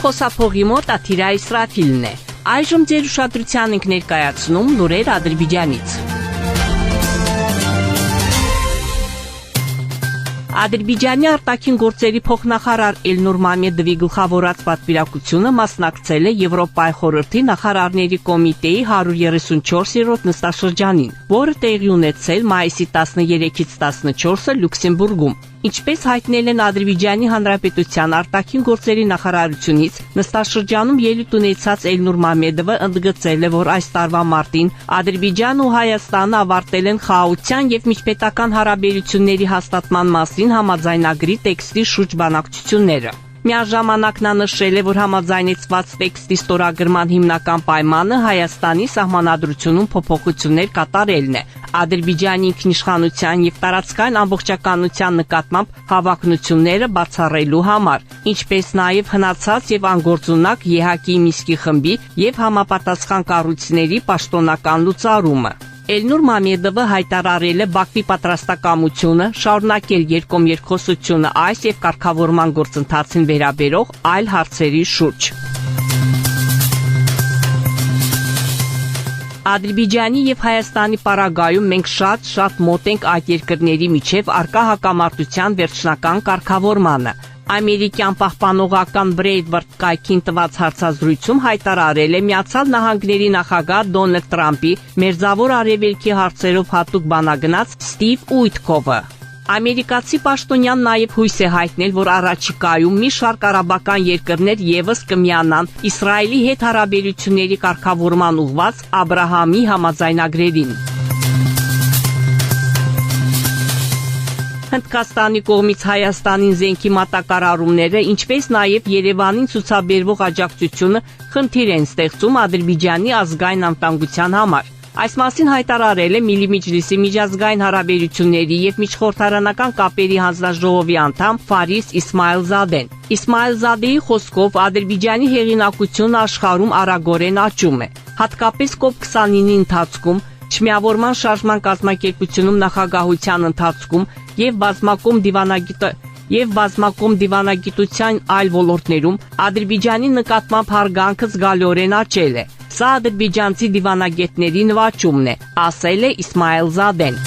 Խոսափողի մոտ Աթիրա Իսրաֆիլն է։ Այժմ ձեր ուշադրության ենք ներկայացնում լուրեր Ադրբեջանից։ Ադրբեջանի արտաքին գործերի փոխնախարար Էլնուր Մամեդովի գլխավորած պատվիրակությունը մասնակցել է Եվրոպայի խորհրդի նախարարների կոմիտեի 134-րդ նստաշրջանին, որը տեղի ունեցել մայիսի 13-ից 14-ը Լյուքսեմբուրգում։ Ինչպես հայտնել են Ադրբեջանի Հանրապետության արտաքին գործերի նախարարությունից, նստաշրջանում ելույթ ունեցած Էլնուր Մամեդովը ընդգծել է, որ այս տարվա մարտին Ադրբեջանն ու Հայաստանը ավարտել են խաղաղության եւ միջպետական հարաբերությունների հաստատման մասին համաձայնագրի տեքստի շուրջ բանակցությունները։ Միաժամանակ նա նշել է, որ համաձայնեցված տեքստի ստորագրման հիմնական պայմանը Հայաստանի սահմանադրությունում փոփոխություններ կատարելն է, Ադրբեջանի ինքնիշխանության եւ տարածքային ամբողջականության նկատմամբ հավակնությունները բացառելու համար, ինչպես նաեւ հնացած եւ անգործունակ ԵՀԿ-ի Մինսկի խմբի եւ համապատասխան կառույցների պաշտոնական լուծարումը։ Էլնուր Մամեդովը հայտարարել է Բաքվի պատրաստակամությունը շարունակել երկկողմ այս եւ կարգավորման գործընթացին վերաբերող այլ հարցերի շուրջ։ Ադրբեջանի եւ Հայաստանի պարագայում մենք շատ մոտ ենք այդ երկրների միջև առկա հակամարտության վերջնական կարգավորմանը։ Ամերիկյան պահպանողական Բրեյդվորդ կայքին տված հարցազրույցում հայտարարել է Միացյալ Նահանգների նախագահ Դոնալդ Թրամփի Մերձավոր Արևելքի հարցերով հատուկ բանագնաց Ստիվ Ուիթքովը։ Ամերիկացի պաշտոնյան նաև հույս է հայտնել, որ առաջիկայում մի շարք արաբական երկրներ եւս կմիանան Իսրայելի հետ հարաբերությունների կարգավորման ուղղված Աբրահամի համաձայնագրերին։ Հնդկաստանի կողմից Հայաստանին զենքի մատակարարումները, ինչպես նաև Երևանին ցուցաբերվող աջակցությունը խնդիր են ստեղծում Ադրբեջանի ազգային անվտանգության համար։ Այս մասին հայտարարել է Միլի Մեջլիսի միջազգային հարաբերությունների եւ միջխորհրդարանական կապերի հանձնաժողովի անդամ Ֆարիս Իսմայելզադեն։ Իսմայելզադեի խոսքով Ադրբեջանի հեղինակությունը աշխարհում արագորեն աճում է։ Հատկապես COP29-ի ընթացքում, Չմիավորման շարժման կազմակերպությունում նախագահության ընթացքում եւ բազմակողմ դիվանագիտության այլ ոլորտներում Ադրբեջանի նկատմամբ հարգանքը զգալիորեն աճել է։ Սա ադրբեջանցի դիվանագետների նվաճումն է, ասել է Իսմայելզադեն։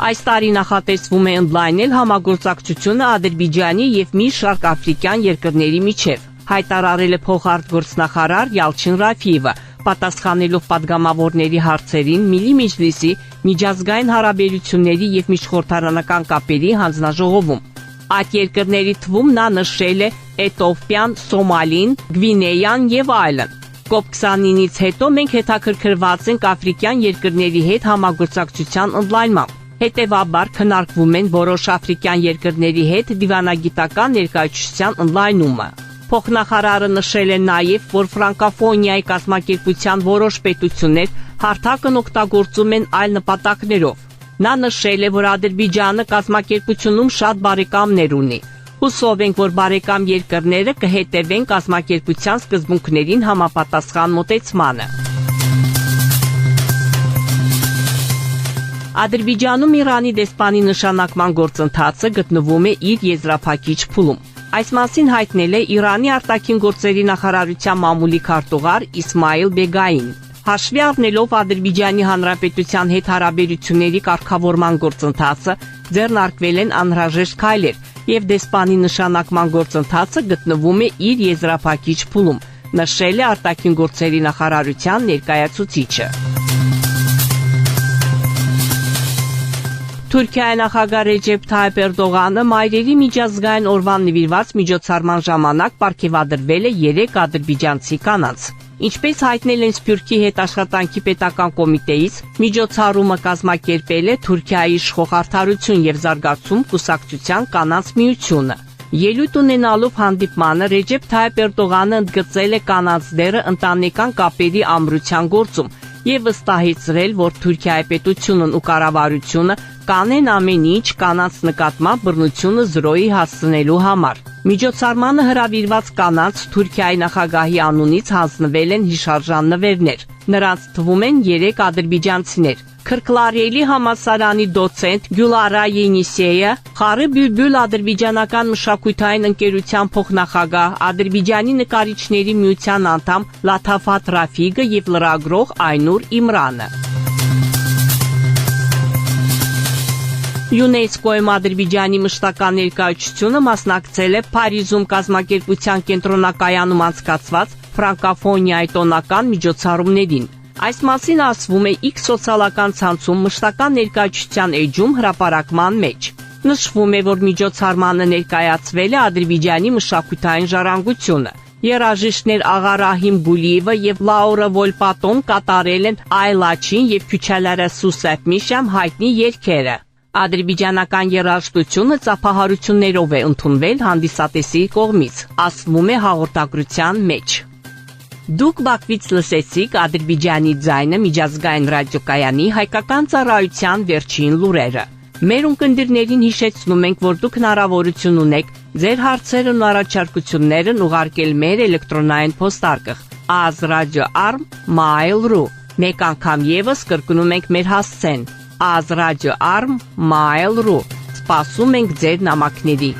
Այս տարի նախատեսվում է ընդլայնել համագործակցությունը Ադրբեջանի եւ մի շարք աֆրիկյան երկրների միջև, հայտարարել է փոխարտգործնախարար Յալչին Ռաֆիևը, պատասխանելով падգամավորների հարցերին Միլի Մեջլիսի միջազգային հարաբերությունների եւ միջխորհրդարանական կապերի հանձնաժողովում։ Այդ երկրների թվում նա նշել է Էթիոպիան, Սոմալին, Գվինեան եւ այլն։ COP29-ից հետո մենք հետաքրքրված ենք աֆրիկյան երկրների հետ համագործակցության ընդլայնմամբ։ Հետևաբար քննարկվում են որոշ աֆրիկյան երկրների հետ դիվանագիտական ներկայացության ընդլայնումը։ Փոխնախարարը նշել է նաև, որ ֆրանկոֆոնիայի կազմակերպության որոշ պետություններ հարթակն օգտագործում են այլ նպատակներով։ Նա նշել է, որ Ադրբեջանը կազմակերպությունում շատ բարեկամներ ունի։ Հուսով ենք, որ բարեկամ երկրները կհետևեն կազմակերպության սկզբունքներին համապատասխան մոտեցմանը։ Ադրբեջանում Իրանի դեսպանի նշանակման գործընթացը գտնվում է իր եզրափակիչ փուլում։ Այս մասին հայտնել է Իրանի արտաքին գործերի նախարարության մամուլի քարտուղար Իսմայիլ Բեգային։ Հաշվի առնելով Ադրբեջանի Հանրապետության հետ հարաբերությունների կարգավորման գործընթացը, ձեռնարկվել են անհրաժեշտ քայլեր, եւ դեսպանի նշանակման գործընթացը գտնվում է իր եզրափակիչ փուլում, նշել է արտաքին գործերի նախարարության ներկայացուցիչը։ Թուրքիայի նախագահ Ռեջեփ Թայիփ Էրդողանը մայրերի միջազգային օրվան նվիրված միջոցառման ժամանակ պարգևադրվել է 3 ադրբեջանցի կանանց։ Ինչպես հայտնել են Սփյուռքի հետ աշխատանքի պետական կոմիտեից, միջոցառումը կազմակերպել է Թուրքիայի իշխող Արդարություն եւ զարգացում կուսակցության կանանց միությունը։ Ելույթ ունենալով հանդիպմանը Ռեջեփ Թայիփ Էրդողանը ընդգծել է կանանց դերը ընտանեկան կապերի ամրության գործում եւ վստահեցրել, որ Թուրքիայի պետությունն ու կառավարությունը կանեն ամեն ինչ կանանց նկատմամբ բռնությունը զրոյի հասցնելու համար։ Միջոցառմանը հրավիրված կանանց Թուրքիայի նախագահի անունից հանձնվել են հիշարժան նվերներ։ Նրանց թվում են 3 ադրբեջանցիներ։ Քրքլարելի համալսարանի դոցենտ Գյուլարա Ենիսեյը, Խարի Բյուլբյուլ ադրբեջանական մշակութային ընկերության փոխնախագահ, Ադրբեջանի նկարիչների միության անդամ Լաթաֆատ Ռաֆիգը եւ լրագրող Այնուր Իմրանը։ ՅՈՒՆԵՍԿՕ-ում Ադրբեջանի մշտական ներկայացությունը մասնակցել է Փարիզում կազմակերպության կենտրոնակայանում անցկացված ֆրանկոֆոնիայի տոնական միջոցառումներին։ Այս մասին ասվում է X սոցիալական ցանցում մշտական ներկայացության էջում հրապարակման մեջ։ Նշվում է, որ միջոցառմանը ներկայացվել է Ադրբեջանի մշակութային ժառանգությունը։ Երաժիշտներ Աղա Ռահիմ Գուլիևը եւ Լաուրա Վոլպատոն կատարել են Այլաչին եւ Քյուչալարը Սուսեփմիշամ հայտնի երգերը։ Ադրբեջանական երաժշտությունը ծափահարություններով է ընդունվել հանդիսատեսի կողմից, ասվում է հաղորդագրության մեջ։ Դուք Բաքվից լսեցիք Ադրբեջանի ձայնը միջազգային ռադիոկայանի հայկական ծառայության վերջին լուրերը։ Մեր ունկնդիրներին հիշեցնում ենք, որ դուք հնարավորություն ունեք ձեր հարցերն ու առաջարկություններն ուղարկել մեր էլեկտրոնային փոստարկղ azradio@mail.ru։ Մեկ անգամ եւս կրկնում ենք մեր հասցեն azradio@mail.ru։ Սպասում ենք ձեր նամակների։